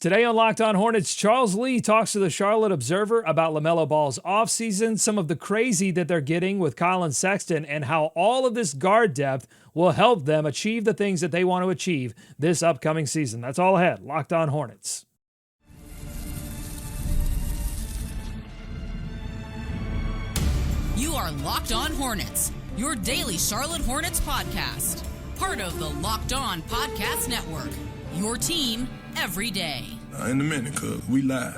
Today on Locked On Hornets, Charles Lee talks to the Charlotte Observer about LaMelo Ball's offseason, some of the crazy that they're getting with Colin Sexton, and how all of this guard depth will help them achieve the things that they want to achieve this upcoming season. That's all ahead. Locked On Hornets. You are Locked On Hornets, your daily Charlotte Hornets podcast. Part of the Locked On Podcast Network, your team every day. In a minute, cuz we live.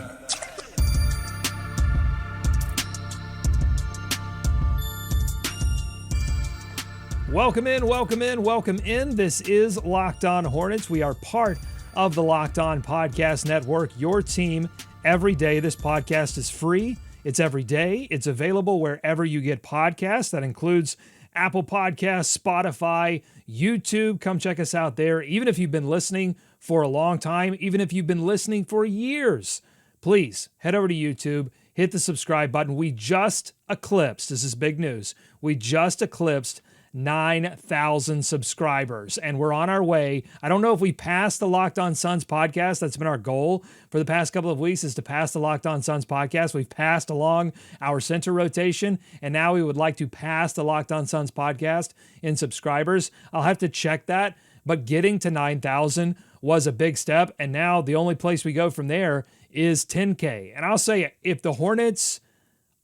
Welcome in. This is Locked On Hornets. We are part of the Locked On Podcast Network, your team every day. This podcast is free. It's every day. It's available wherever you get podcasts. That includes Apple Podcasts, Spotify, YouTube. Come check us out there. Even if you've been listening for a long time, even if you've been listening for years, please head over to YouTube, hit the subscribe button. We just eclipsed, this is big news, we just eclipsed 9,000 subscribers, and we're on our way. I don't know if we passed the Locked On Suns podcast. That's been our goal for the past couple of weeks, is to pass the Locked On Suns podcast. We've passed along our center rotation, and now we would like to pass the Locked On Suns podcast in subscribers. I'll have to check that, but getting to 9,000 was a big step, and now the only place we go from there is 10K. And I'll say, if the Hornets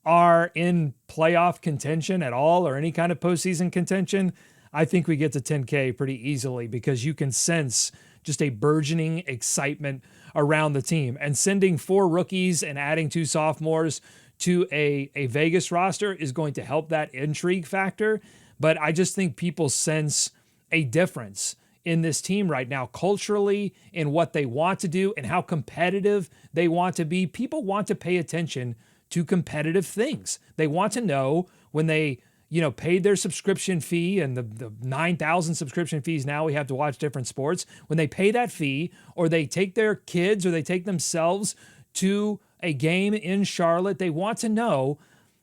are in playoff contention at all, or any kind of postseason contention, I think we get to 10K pretty easily, because you can sense just a burgeoning excitement around the team. And sending 4 rookies and adding 2 sophomores to a Vegas roster is going to help that intrigue factor. But I just think people sense a difference in this team right now, culturally, in what they want to do and how competitive they want to be. People want to pay attention to competitive things. They want to know when they, paid their subscription fee, and the 9,000 subscription fees now we have to watch different sports. When they pay that fee, or they take their kids or they take themselves to a game in Charlotte, they want to know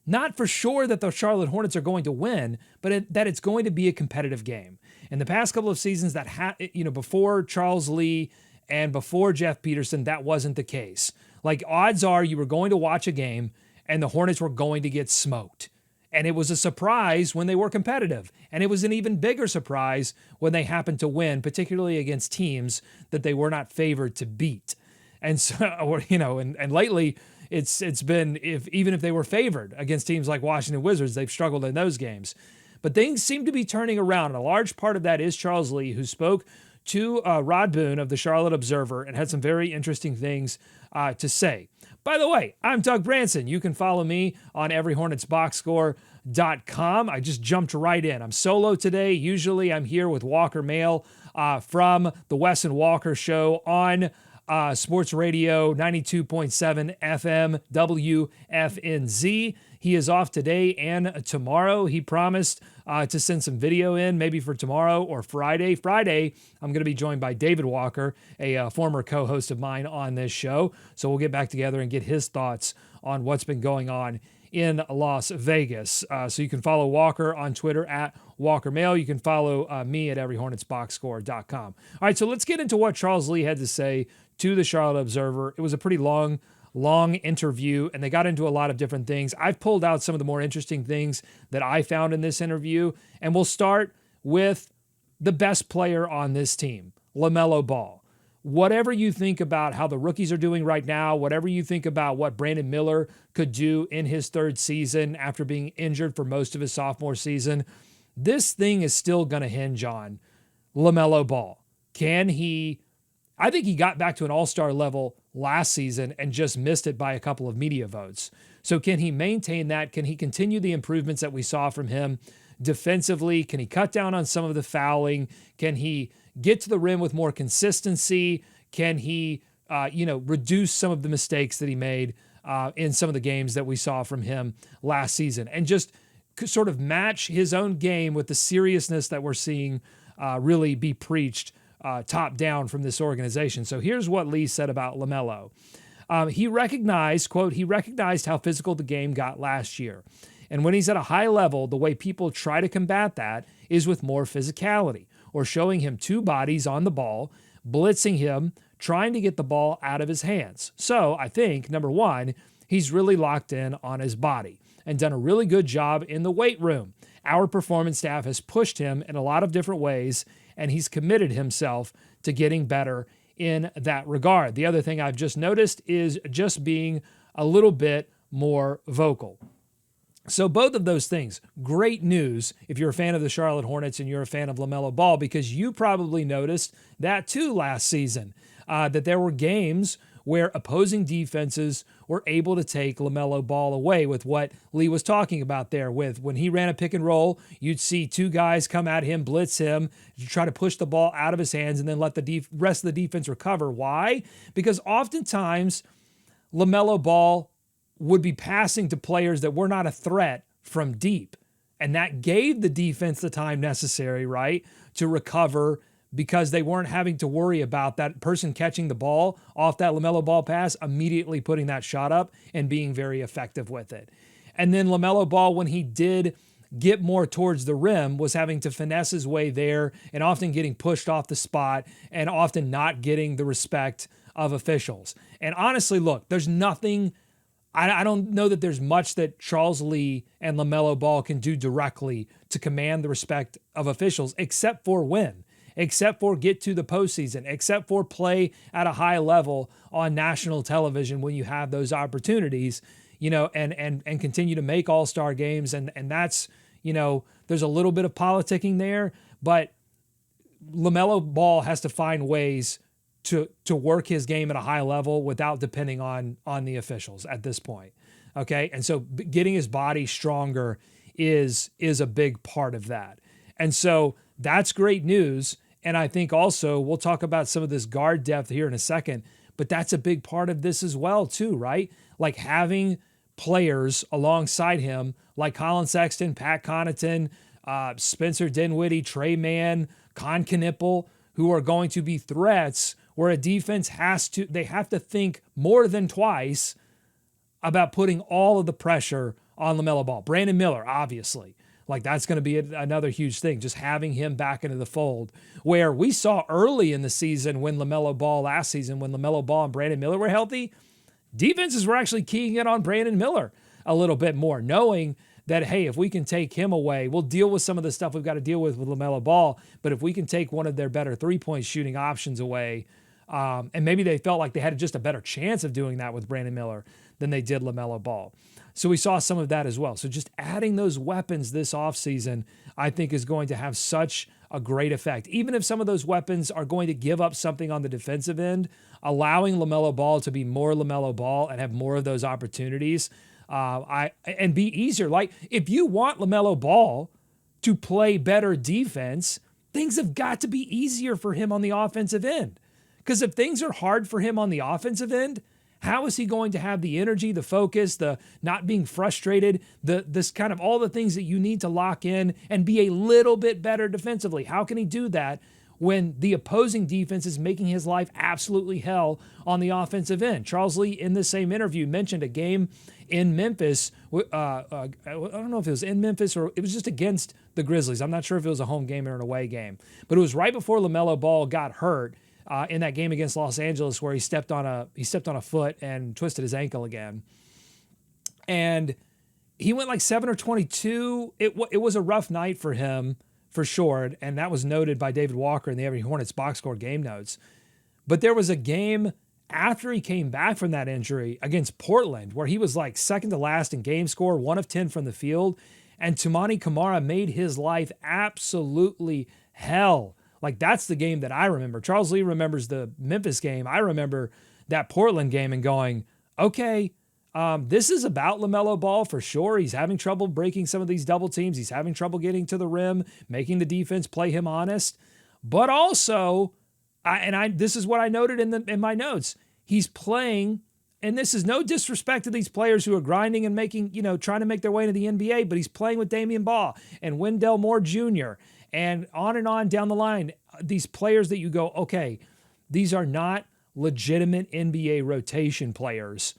not for sure that the Charlotte Hornets are going to win, but that it's going to be a competitive game. In the past couple of seasons, before Charles Lee and before Jeff Peterson, that wasn't the case. Like, odds are you were going to watch a game and the Hornets were going to get smoked. And it was a surprise when they were competitive. And it was an even bigger surprise when they happened to win, particularly against teams that they were not favored to beat. And so, and lately it's been, even if they were favored against teams like Washington Wizards, they've struggled in those games. But things seem to be turning around. And a large part of that is Charles Lee, who spoke to Rod Boone of the Charlotte Observer and had some very interesting things to say. By the way, I'm Doug Branson. You can follow me on everyhornetsboxscore.com. I just jumped right in. I'm solo today. Usually I'm here with Walker Mail from the Wes and Walker Show on Sports Radio 92.7 FM WFNZ. He is off today and tomorrow. He promised to send some video in, maybe for tomorrow or Friday. Friday, I'm going to be joined by David Walker, a former co-host of mine on this show. So we'll get back together and get his thoughts on what's been going on in Las Vegas. So you can follow Walker on Twitter at Walker Mail. You can follow me at everyhornetsboxscore.com. All right, so let's get into what Charles Lee had to say to the Charlotte Observer. It was a pretty long interview, and they got into a lot of different things. I've pulled out some of the more interesting things that I found in this interview, and we'll start with the best player on this team, LaMelo Ball. Whatever you think about how the rookies are doing right now, whatever you think about what Brandon Miller could do in his 3rd season after being injured for most of his sophomore season, this thing is still going to hinge on LaMelo Ball. I think he got back to an all-star level last season and just missed it by a couple of media votes. So can he maintain that? Can he continue the improvements that we saw from him defensively? Can he cut down on some of the fouling? Can he get to the rim with more consistency? Can he, reduce some of the mistakes that he made in some of the games that we saw from him last season, and just sort of match his own game with the seriousness that we're seeing really be preached top down from this organization? So here's what Lee said about LaMelo. He recognized, quote, he recognized how physical the game got last year. And when he's at a high level, the way people try to combat that is with more physicality, or showing him 2 bodies on the ball, blitzing him, trying to get the ball out of his hands. So I think, number one, he's really locked in on his body and done a really good job in the weight room. Our performance staff has pushed him in a lot of different ways, and he's committed himself to getting better in that regard. The other thing I've just noticed is just being a little bit more vocal. So both of those things, great news if you're a fan of the Charlotte Hornets and you're a fan of LaMelo Ball, because you probably noticed that too last season, that there were games where opposing defenses were able to take LaMelo Ball away with what Lee was talking about there. With when he ran a pick and roll, you'd see two guys come at him, blitz him, to try to push the ball out of his hands and then let the rest of the defense recover. Why? Because oftentimes LaMelo Ball would be passing to players that were not a threat from deep. And that gave the defense the time necessary, right, to recover, because they weren't having to worry about that person catching the ball off that LaMelo Ball pass, immediately putting that shot up and being very effective with it. And then LaMelo Ball, when he did get more towards the rim, was having to finesse his way there and often getting pushed off the spot and often not getting the respect of officials. And honestly, look, there's nothing... I don't know that there's much that Charles Lee and LaMelo Ball can do directly to command the respect of officials, except for win, except for get to the postseason, except for play at a high level on national television when you have those opportunities, and continue to make all-star games. And that's, there's a little bit of politicking there, but LaMelo Ball has to find ways to work his game at a high level without depending on the officials at this point. Okay. And so getting his body stronger is a big part of that. And so that's great news. And I think also we'll talk about some of this guard depth here in a second, but that's a big part of this as well too, right? Like having players alongside him like Colin Sexton, Pat Connaughton, Spencer Dinwiddie, Trey Mann, Con Knipple, who are going to be threats where a defense have to think more than twice about putting all of the pressure on LaMelo Ball. Brandon Miller, obviously, like that's going to be another huge thing, just having him back into the fold, where we saw early in the season when LaMelo Ball last season, when LaMelo Ball and Brandon Miller were healthy, defenses were actually keying in on Brandon Miller a little bit more, knowing that, hey, if we can take him away, we'll deal with some of the stuff we've got to deal with LaMelo Ball, but if we can take one of their better three-point shooting options away, and maybe they felt like they had just a better chance of doing that with Brandon Miller than they did LaMelo Ball. So we saw some of that as well. So just adding those weapons this offseason, I think, is going to have such a great effect. Even if some of those weapons are going to give up something on the defensive end, allowing LaMelo Ball to be more LaMelo Ball and have more of those opportunities, and be easier. Like, if you want LaMelo Ball to play better defense, things have got to be easier for him on the offensive end. Because if things are hard for him on the offensive end, how is he going to have the energy, the focus, the not being frustrated, this kind of all the things that you need to lock in and be a little bit better defensively? How can he do that when the opposing defense is making his life absolutely hell on the offensive end? Charles Lee, in the same interview, mentioned a game in Memphis. I don't know if it was in Memphis or it was just against the Grizzlies. I'm not sure if it was a home game or an away game, but it was right before LaMelo Ball got hurt in that game against Los Angeles, where he stepped on a foot and twisted his ankle again. And he went like 7 or 22. It was a rough night for him, for sure, and that was noted by David Walker in the Every Hornets box score game notes. But there was a game after he came back from that injury against Portland where he was like second to last in game score, 1 of 10 from the field, and Toumani Camara made his life absolutely hell. Like, that's the game that I remember. Charles Lee remembers the Memphis game. I remember that Portland game and going, okay, this is about LaMelo Ball for sure. He's having trouble breaking some of these double teams. He's having trouble getting to the rim, making the defense play him honest. But also, this is what I noted in my notes. He's playing, and this is no disrespect to these players who are grinding and making, trying to make their way into the NBA, but he's playing with Damian Ball and Wendell Moore Jr., and on down the line, these players that you go, okay, these are not legitimate NBA rotation players.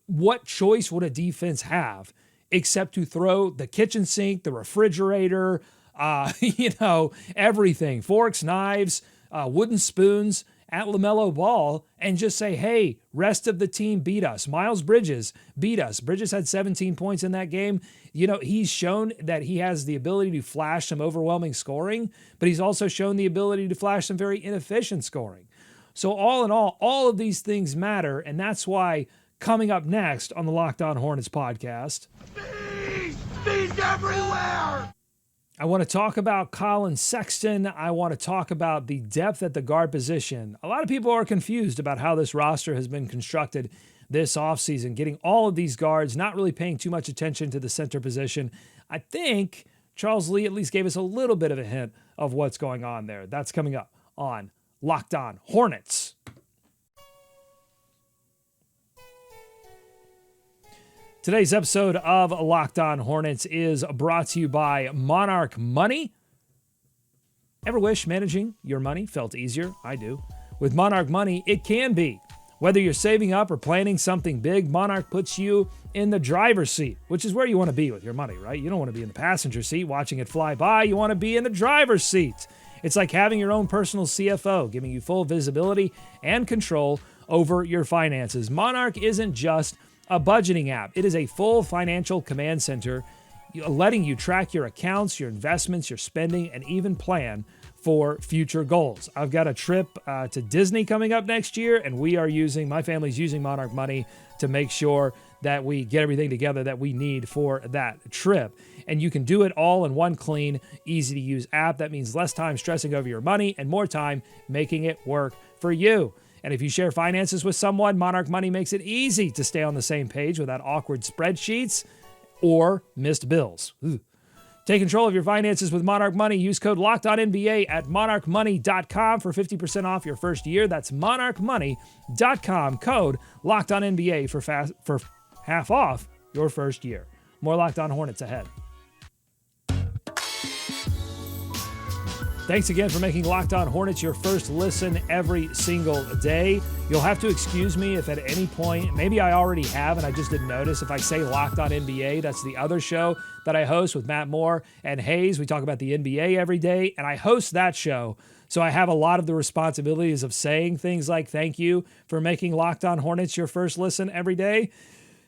What choice would a defense have except to throw the kitchen sink, the refrigerator, everything, forks, knives, wooden spoons at LaMelo Ball and just say, hey, rest of the team beat us. Miles Bridges beat us. Bridges had 17 points in that game. He's shown that he has the ability to flash some overwhelming scoring, but he's also shown the ability to flash some very inefficient scoring. So all in all of these things matter, and that's why coming up next on the Locked On Hornets podcast, He's everywhere! I want to talk about Colin Sexton. I want to talk about the depth at the guard position. A lot of people are confused about how this roster has been constructed this offseason, getting all of these guards, not really paying too much attention to the center position. I think Charles Lee at least gave us a little bit of a hint of what's going on there. That's coming up on Locked On Hornets. Today's episode of Locked On Hornets is brought to you by Monarch Money. Ever wish managing your money felt easier? I do. With Monarch Money, it can be. Whether you're saving up or planning something big, Monarch puts you in the driver's seat, which is where you want to be with your money, right? You don't want to be in the passenger seat watching it fly by. You want to be in the driver's seat. It's like having your own personal CFO, giving you full visibility and control over your finances. Monarch isn't just a budgeting app. It is a full financial command center, letting you track your accounts, your investments, your spending, and even plan for future goals. I've got a trip to Disney coming up next year, and my family's using Monarch Money to make sure that we get everything together that we need for that trip. And you can do it all in one clean, easy-to-use app. That means less time stressing over your money and more time making it work for you. And if you share finances with someone, Monarch Money makes it easy to stay on the same page without awkward spreadsheets or missed bills. Ooh. Take control of your finances with Monarch Money. Use code LOCKEDONNBA at monarchmoney.com for 50% off your first year. That's monarchmoney.com. Code LOCKEDONNBA for half off your first year. More Locked On Hornets ahead. Thanks again for making Locked On Hornets your first listen every single day. You'll have to excuse me if at any point, maybe I already have and I just didn't notice, if I say Locked On NBA. That's the other show that I host with Matt Moore and Hayes. We talk about the NBA every day, and I host that show. So I have a lot of the responsibilities of saying things like, thank you for making Locked On Hornets your first listen every day.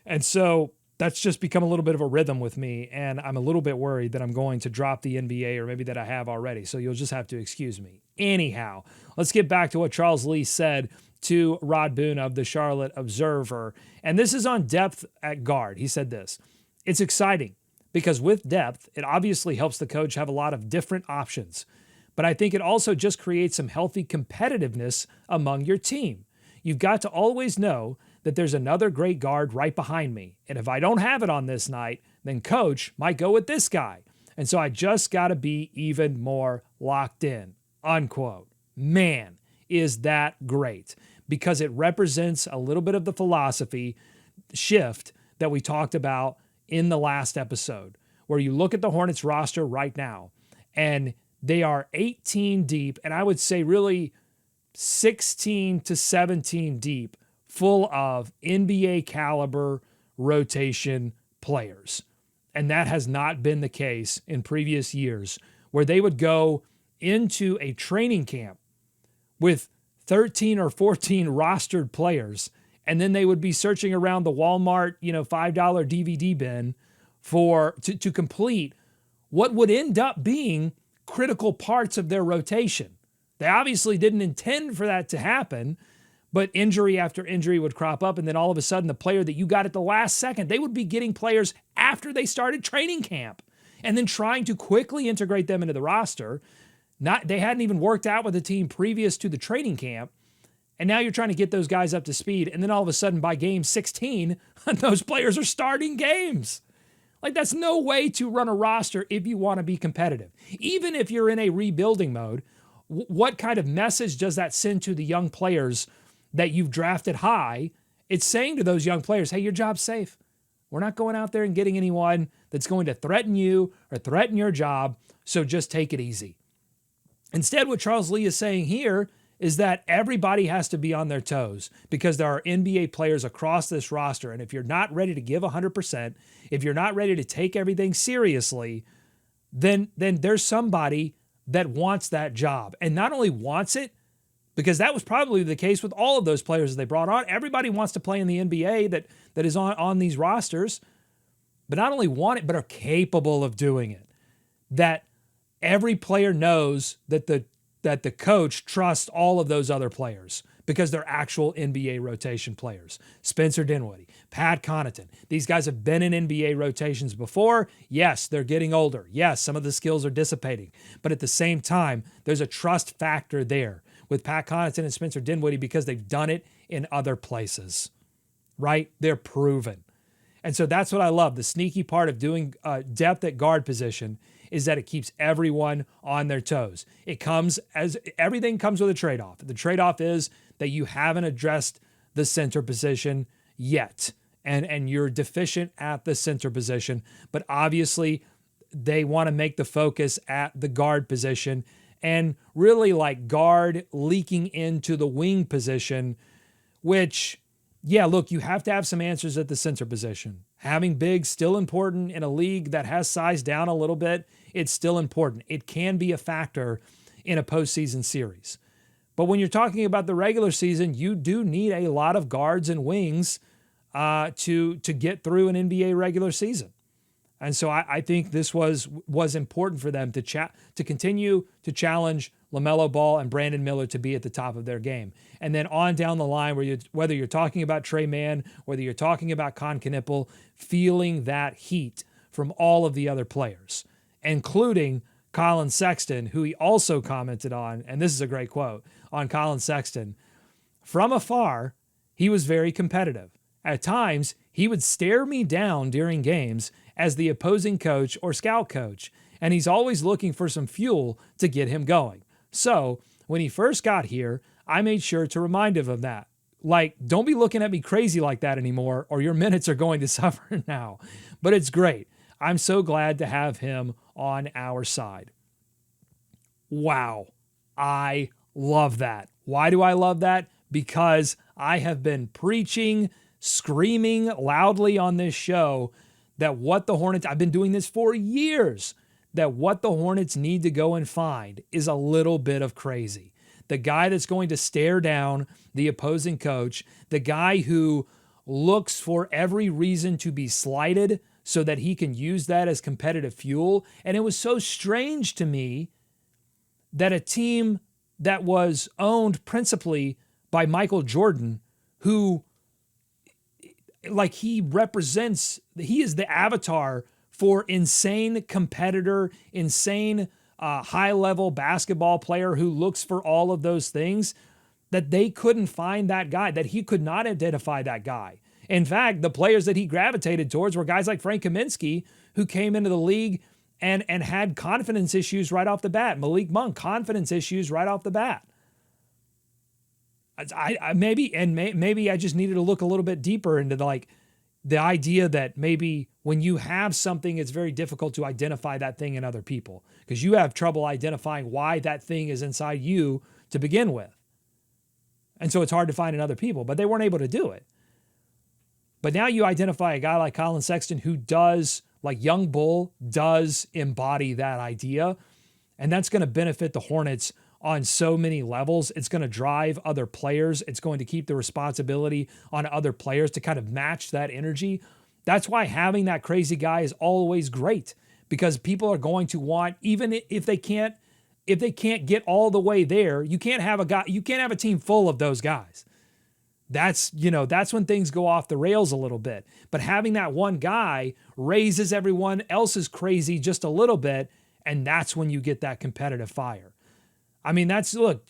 And so that's just become a little bit of a rhythm with me, and I'm a little bit worried that I'm going to drop the NBA, or maybe that I have already, so you'll just have to excuse me. Anyhow, let's get back to what Charles Lee said to Rod Boone of the Charlotte Observer, and this is on depth at guard. He said this: "It's exciting because with depth, it obviously helps the coach have a lot of different options, but I think it also just creates some healthy competitiveness among your team. You've got to always know that there's another great guard right behind me. And if I don't have it on this night, then coach might go with this guy. And so I just got to be even more locked in," unquote. Man, is that great, because it represents a little bit of the philosophy shift that we talked about in the last episode, where you look at the Hornets roster right now, and they are 18 deep, and I would say really 16 to 17 deep, full of NBA caliber rotation players. And that has not been the case in previous years, where they would go into a training camp with 13 or 14 rostered players, and then they would be searching around the Walmart, $5 DVD bin to complete what would end up being critical parts of their rotation. They obviously didn't intend for that to happen, but injury after injury would crop up, and then all of a sudden the player that you got at the last second, they would be getting players after they started training camp and then trying to quickly integrate them into the roster. They hadn't even worked out with the team previous to the training camp, and now you're trying to get those guys up to speed, and then all of a sudden by game 16, those players are starting games. Like, that's no way to run a roster if you want to be competitive. Even if you're in a rebuilding mode, what kind of message does that send to the young players that you've drafted high? It's saying to those young players, hey, your job's safe. We're not going out there and getting anyone that's going to threaten you or threaten your job, so just take it easy. Instead, what Charles Lee is saying here is that everybody has to be on their toes, because there are NBA players across this roster, and if you're not ready to give 100%, if you're not ready to take everything seriously, then there's somebody that wants that job, and not only wants it, because that was probably the case with all of those players that they brought on. Everybody wants to play in the NBA that is on these rosters, but not only want it, but are capable of doing it. That every player knows that the coach trusts all of those other players because they're actual NBA rotation players. Spencer Dinwiddie, Pat Connaughton. These guys have been in NBA rotations before. Yes, they're getting older. Yes, some of the skills are dissipating. But at the same time, there's a trust factor there with Pat Connaughton and Spencer Dinwiddie because they've done it in other places, right? They're proven. And so that's what I love. The sneaky part of doing depth at guard position is that it keeps everyone on their toes. Everything comes with a trade-off. The trade-off is that you haven't addressed the center position yet, and you're deficient at the center position. But obviously, they want to make the focus at the guard position and really like guard leaking into the wing position, which, yeah, look, you have to have some answers at the center position. Having big still important in a league that has sized down a little bit. It's still important. It can be a factor in a postseason series. But when you're talking about the regular season, you do need a lot of guards and wings to get through an NBA regular season. And so I think this was important for them to continue to challenge LaMelo Ball and Brandon Miller to be at the top of their game. And then on down the line, whether you're talking about Trey Mann, whether you're talking about Con Knippel, feeling that heat from all of the other players, including Colin Sexton, who he also commented on, and this is a great quote, on Colin Sexton. From afar, he was very competitive. At times, he would stare me down during games as the opposing coach or scout coach, and he's always looking for some fuel to get him going. So, when he first got here, I made sure to remind him of that. Like, don't be looking at me crazy like that anymore, or your minutes are going to suffer now. But it's great. I'm so glad to have him on our side. Wow. I love that. Why do I love that? Because I have been preaching, screaming loudly on this show that what the Hornets, I've been doing this for years, that what the Hornets need to go and find is a little bit of crazy. The guy that's going to stare down the opposing coach, the guy who looks for every reason to be slighted so that he can use that as competitive fuel. And it was so strange to me that a team that was owned principally by Michael Jordan, who, like, he is the avatar for insane competitor, insane high-level basketball player who looks for all of those things, that they couldn't find that guy, that he could not identify that guy. In fact, the players that he gravitated towards were guys like Frank Kaminsky, who came into the league and had confidence issues right off the bat. Malik Monk, confidence issues right off the bat. Maybe I just needed to look a little bit deeper into the idea that maybe when you have something, it's very difficult to identify that thing in other people because you have trouble identifying why that thing is inside you to begin with. And so it's hard to find in other people, but they weren't able to do it. But now you identify a guy like Colin Sexton who does, like Young Bull, does embody that idea. And that's going to benefit the Hornets on so many levels. It's going to drive other players. It's going to keep the responsibility on other players to kind of match that energy. That's why having that crazy guy is always great, because people are going to want, even if they can't get all the way there, you can't have a team full of those guys. That's when things go off the rails a little bit. But having that one guy raises everyone else's crazy just a little bit, and that's when you get that competitive fire. I mean, Charles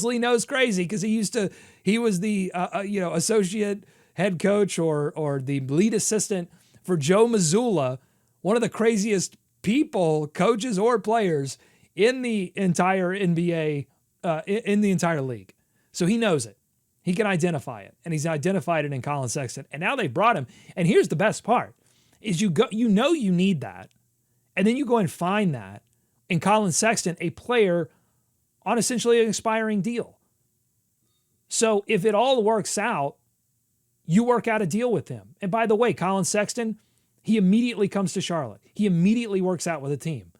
Lee knows crazy because he was the associate head coach or the lead assistant for Joe Mazzulla, one of the craziest people, coaches or players in the entire NBA, in the entire league. So he knows it. He can identify it, and he's identified it in Colin Sexton. And now they brought him. And here's the best part: is you need that, and then you go and find that in Colin Sexton, a player on essentially an expiring deal. So if it all works out, you work out a deal with him. And by the way, Colin Sexton, he immediately comes to Charlotte. He immediately works out with a team.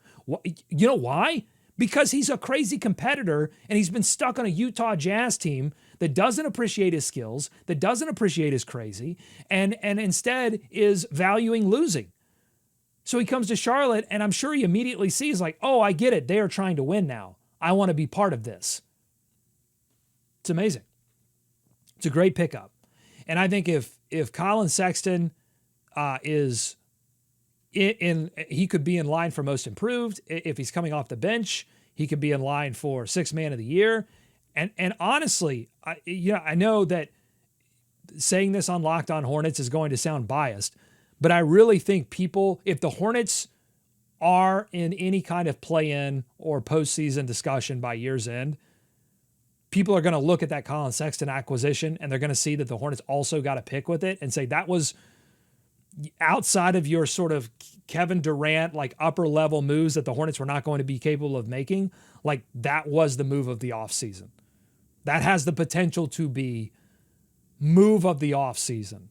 You know why? because he's a crazy competitor and he's been stuck on a Utah Jazz team that doesn't appreciate his skills, that doesn't appreciate his crazy, and instead is valuing losing. So he comes to Charlotte, and I'm sure he immediately sees like, oh, I get it. They are trying to win now. I want to be part of this. It's amazing. It's a great pickup. And I think if Colin Sexton is he could be in line for most improved. If he's coming off the bench, he could be in line for sixth man of the year. And honestly, I know that saying this on Locked On Hornets is going to sound biased, but I really think people, if the Hornets are in any kind of play-in or postseason discussion by year's end, people are going to look at that Colin Sexton acquisition and they're going to see that the Hornets also got a pick with it and say that was outside of your sort of Kevin Durant, like upper level moves that the Hornets were not going to be capable of making. Like that was the move of the offseason. That has the potential to be move of the offseason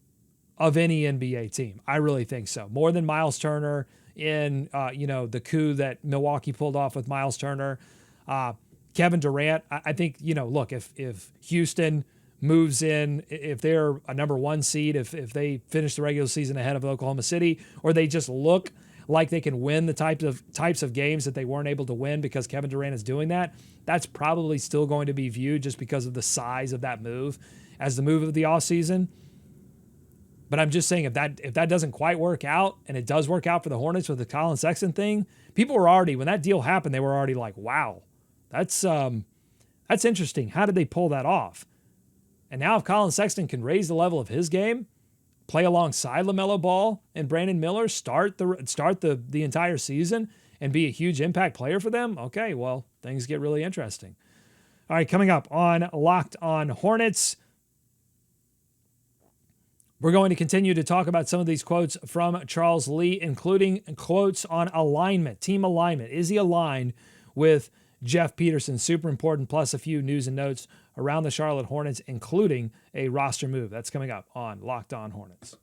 of any NBA team. I really think so. More than Miles Turner in, the coup that Milwaukee pulled off with Miles Turner. Kevin Durant, I think, look, if Houston moves in, if they're a number one seed, if they finish the regular season ahead of Oklahoma City, or they just look like they can win the types of games that they weren't able to win because Kevin Durant is doing that, that's probably still going to be viewed just because of the size of that move as the move of the offseason. But I'm just saying if that doesn't quite work out, and it does work out for the Hornets with the Colin Sexton thing, people were already, when that deal happened, they were already like, wow, that's interesting. How did they pull that off? And now if Colin Sexton can raise the level of his game, play alongside LaMelo Ball and Brandon Miller, start the entire season and be a huge impact player for them, okay, well, things get really interesting. All right, coming up on Locked On Hornets, we're going to continue to talk about some of these quotes from Charles Lee, including quotes on alignment, team alignment. Is he aligned with Jeff Peterson? Super important, plus a few news and notes around the Charlotte Hornets, including a roster move. That's coming up on Locked On Hornets.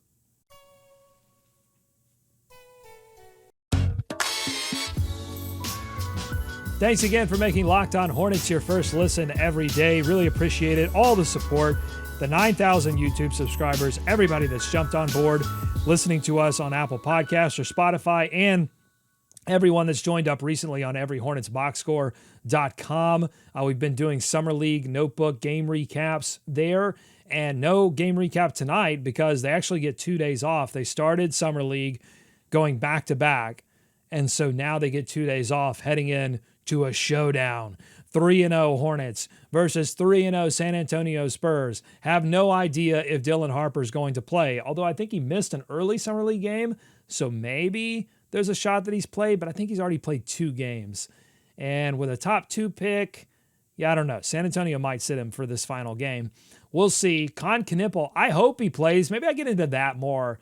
Thanks again for making Locked On Hornets your first listen every day. Really appreciate it. All the support, the 9,000 YouTube subscribers, everybody that's jumped on board listening to us on Apple Podcasts or Spotify, and everyone that's joined up recently on everyhornetsboxscore.com. We've been doing Summer League Notebook game recaps there, and no game recap tonight because they actually get 2 days off. They started Summer League going back to back, and so now they get 2 days off heading in to a showdown. 3-0 Hornets versus 3-0 San Antonio Spurs. Have no idea if Dylan Harper's going to play, although I think he missed an early Summer League game, so maybe there's a shot that he's played, but I think he's already played 2 games. And with a top 2 pick, I don't know. San Antonio might sit him for this final game. We'll see. Con Knippel, I hope he plays. Maybe I get into that more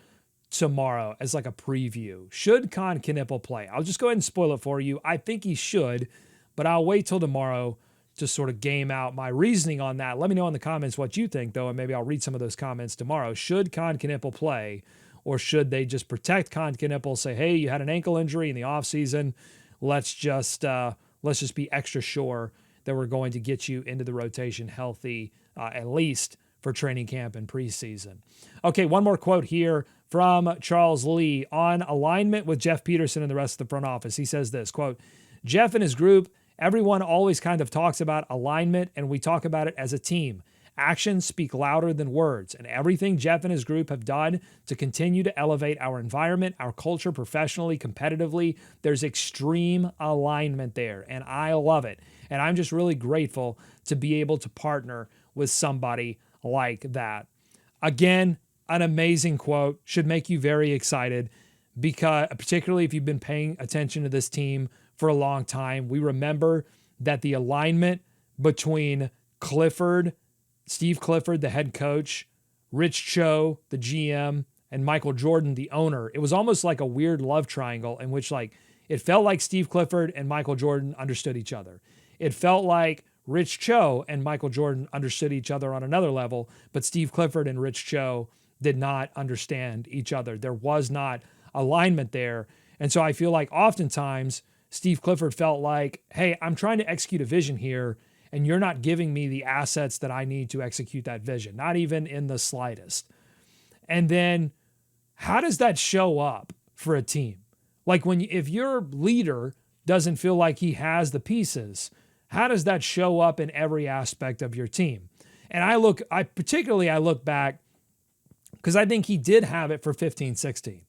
tomorrow as like a preview. Should Con Knippel play? I'll just go ahead and spoil it for you. I think he should, but I'll wait till tomorrow to sort of game out my reasoning on that. Let me know in the comments what you think, though, and maybe I'll read some of those comments tomorrow. Should Con Knippel play? Or should they just protect Con Knippel, say, hey, you had an ankle injury in the offseason. Let's just be extra sure that we're going to get you into the rotation healthy, at least for training camp and preseason. Okay, one more quote here from Charles Lee on alignment with Jeff Peterson and the rest of the front office. He says this, quote, Jeff and his group, everyone always kind of talks about alignment, and we talk about it as a team. Actions speak louder than words, and everything Jeff and his group have done to continue to elevate our environment, our culture professionally, competitively, there's extreme alignment there, and I love it. And I'm just really grateful to be able to partner with somebody like that. Again, an amazing quote, should make you very excited, because particularly if you've been paying attention to this team for a long time. We remember that the alignment between Steve Clifford, the head coach, Rich Cho, the GM, and Michael Jordan, the owner, it was almost like a weird love triangle in which it felt like Steve Clifford and Michael Jordan understood each other. It felt like Rich Cho and Michael Jordan understood each other on another level, but Steve Clifford and Rich Cho did not understand each other. There was not alignment there. And so I feel like oftentimes Steve Clifford felt like, hey, I'm trying to execute a vision here, and you're not giving me the assets that I need to execute that vision, not even in the slightest. And then how does that show up for a team? Like if your leader doesn't feel like he has the pieces, how does that show up in every aspect of your team? And I look back because I think he did have it for 15-16.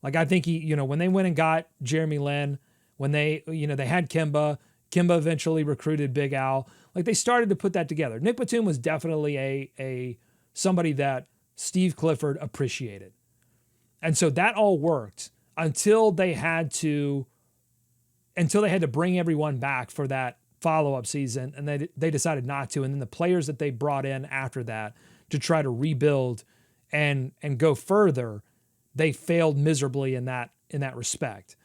Like I think he, when they went and got Jeremy Lin, when they had Kimba eventually recruited Big Al, like they started to put that together. Nick Batum was definitely a somebody that Steve Clifford appreciated. And so that all worked until they had to bring everyone back for that follow-up season, and they decided not to. And then the players that they brought in after that to try to rebuild and go further, they failed miserably in that respect.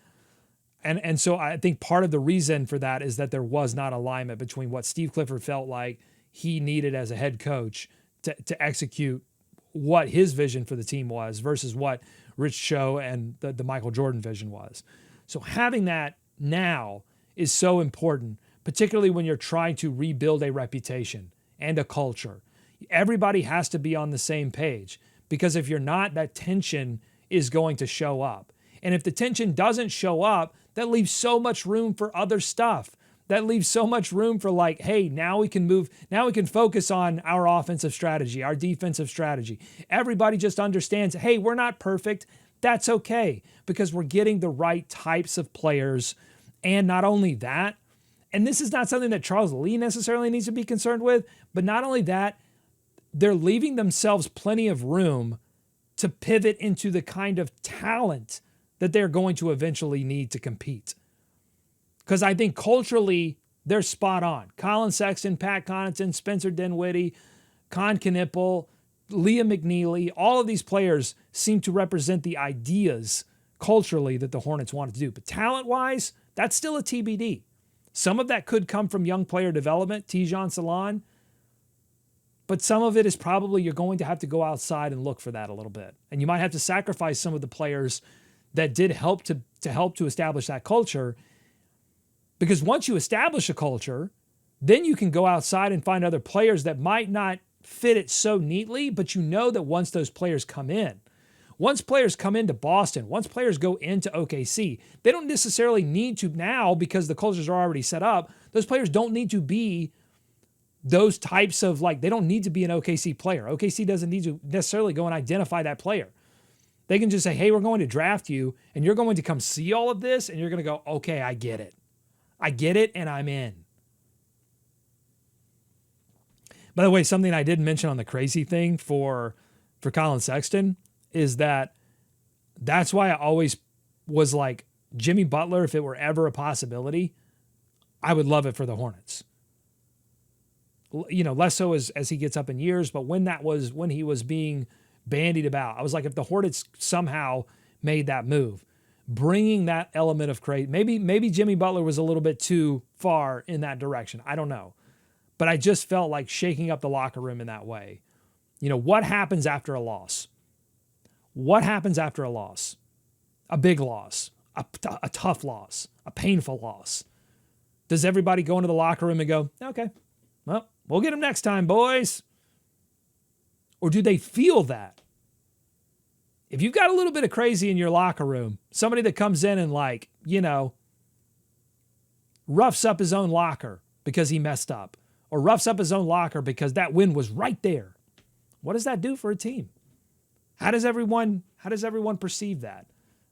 And so I think part of the reason for that is that there was not alignment between what Steve Clifford felt like he needed as a head coach to execute what his vision for the team was versus what Rich Cho and the Michael Jordan vision was. So having that now is so important, particularly when you're trying to rebuild a reputation and a culture. Everybody has to be on the same page, because if you're not, that tension is going to show up. And if the tension doesn't show up, that leaves so much room for other stuff. That leaves so much room for like, hey, now we can focus on our offensive strategy, our defensive strategy. Everybody just understands, hey, we're not perfect. That's okay, because we're getting the right types of players. And not only that, and this is not something that Charles Lee necessarily needs to be concerned with, but not only that, they're leaving themselves plenty of room to pivot into the kind of talent that they're going to eventually need to compete. Because I think culturally, they're spot on. Colin Sexton, Pat Connaughton, Spencer Dinwiddie, Con Knipple, Liam McNeely, all of these players seem to represent the ideas culturally that the Hornets wanted to do. But talent-wise, that's still a TBD. Some of that could come from young player development, Tijon Salon, but some of it is probably you're going to have to go outside and look for that a little bit. And you might have to sacrifice some of the players that did help to establish that culture. Because once you establish a culture, then you can go outside and find other players that might not fit it so neatly, but you know that once those players come in, once players come into Boston, once players go into OKC, they don't necessarily need to now, because the cultures are already set up, those players don't need to be those types of, like, they don't need to be an OKC player. OKC doesn't need to necessarily go and identify that player. They can just say, hey, we're going to draft you, and you're going to come see all of this, and you're going to go, okay, I get it. I get it, and I'm in. By the way, something I didn't mention on the crazy thing for Colin Sexton is that's why I always was like, Jimmy Butler, if it were ever a possibility, I would love it for the Hornets. Less so as he gets up in years, but when he was being bandied about, I was like, if the Hornets somehow made that move, bringing that element of crazy, maybe Jimmy Butler was a little bit too far in that direction. I don't know. But I just felt like shaking up the locker room in that way. What happens after a loss? What happens after a loss? A big loss, a tough loss, a painful loss. Does everybody go into the locker room and go, okay, well, we'll get them next time, boys? Or do they feel that? If you've got a little bit of crazy in your locker room, somebody that comes in and roughs up his own locker because he messed up, or roughs up his own locker because that win was right there, what does that do for a team? How does everyone perceive that?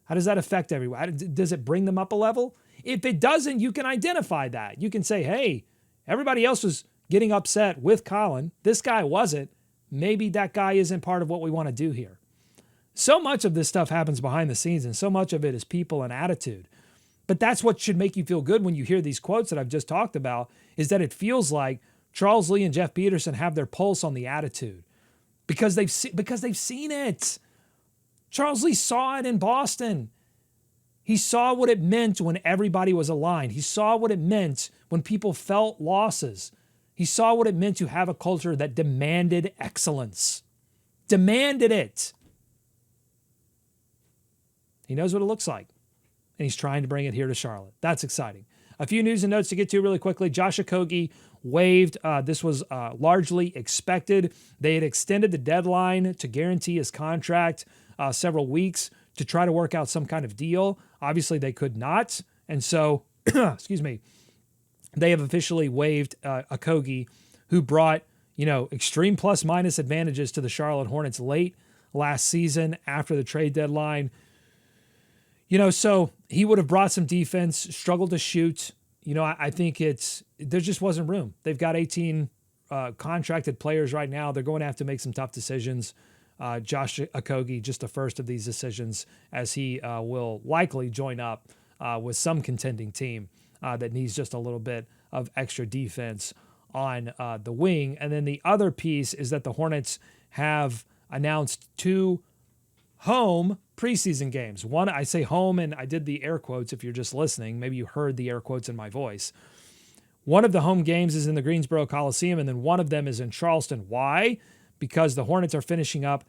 How does that affect everyone? Does it bring them up a level? If it doesn't, you can identify that. You can say, hey, everybody else was getting upset with Colin. This guy wasn't. Maybe that guy isn't part of what we want to do here. So much of this stuff happens behind the scenes, and so much of it is people and attitude. But that's what should make you feel good when you hear these quotes that I've just talked about, is that it feels like Charles Lee and Jeff Peterson have their pulse on the attitude because they've seen it. Charles Lee saw it in Boston. He saw what it meant when everybody was aligned. He saw what it meant when people felt losses. He saw what it meant to have a culture that demanded excellence. Demanded it. He knows what it looks like. and he's trying to bring it here to Charlotte. That's exciting. A few news and notes to get to really quickly. Josh Okogie waived. This was largely expected. They had extended the deadline to guarantee his contract several weeks to try to work out some kind of deal. Obviously, they could not. And so, excuse me, they have officially waived Okogie, who brought, extreme plus-minus advantages to the Charlotte Hornets late last season after the trade deadline. So he would have brought some defense, struggled to shoot. I think there just wasn't room. They've got 18 contracted players right now. They're going to have to make some tough decisions. Josh Okogie, just the first of these decisions, as he will likely join up with some contending team that needs just a little bit of extra defense on the wing. And then the other piece is that the Hornets have announced 2 home preseason games. One, I say home, and I did the air quotes if you're just listening. Maybe you heard the air quotes in my voice. One of the home games is in the Greensboro Coliseum, and then one of them is in Charleston. Why? Because the Hornets are finishing up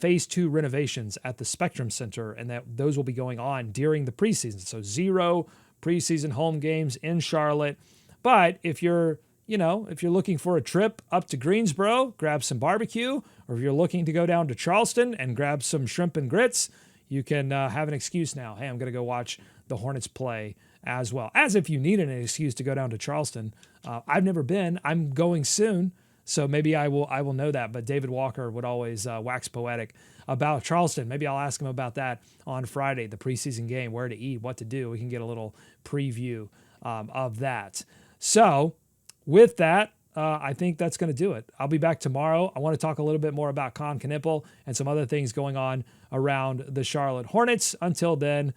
Phase 2 renovations at the Spectrum Center, and those will be going on during the preseason. So 0 preseason home games in Charlotte. But if you're looking for a trip up to Greensboro, grab some barbecue, or if you're looking to go down to Charleston and grab some shrimp and grits, you can have an excuse now. Hey, I'm going to go watch the Hornets play as well. As if you needed an excuse to go down to Charleston. I've never been. I'm going soon, so maybe I will know that. But David Walker would always wax poetic about Charleston. Maybe I'll ask him about that on Friday, the preseason game, where to eat, what to do. We can get a little preview of that. So with that, I think that's going to do it. I'll be back tomorrow. I want to talk a little bit more about Con Knippel and some other things going on around the Charlotte Hornets. Until then,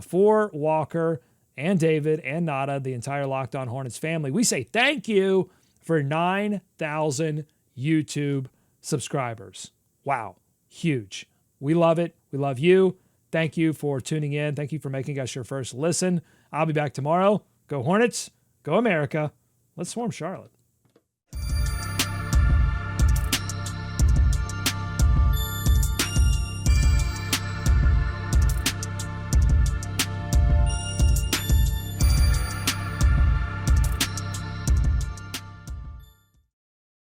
for Walker and David and Nada, the entire Locked On Hornets family, we say thank you for 9,000 YouTube subscribers. Wow, huge. We love it. We love you. Thank you for tuning in. Thank you for making us your first listen. I'll be back tomorrow. Go Hornets. Go America. Let's swarm Charlotte.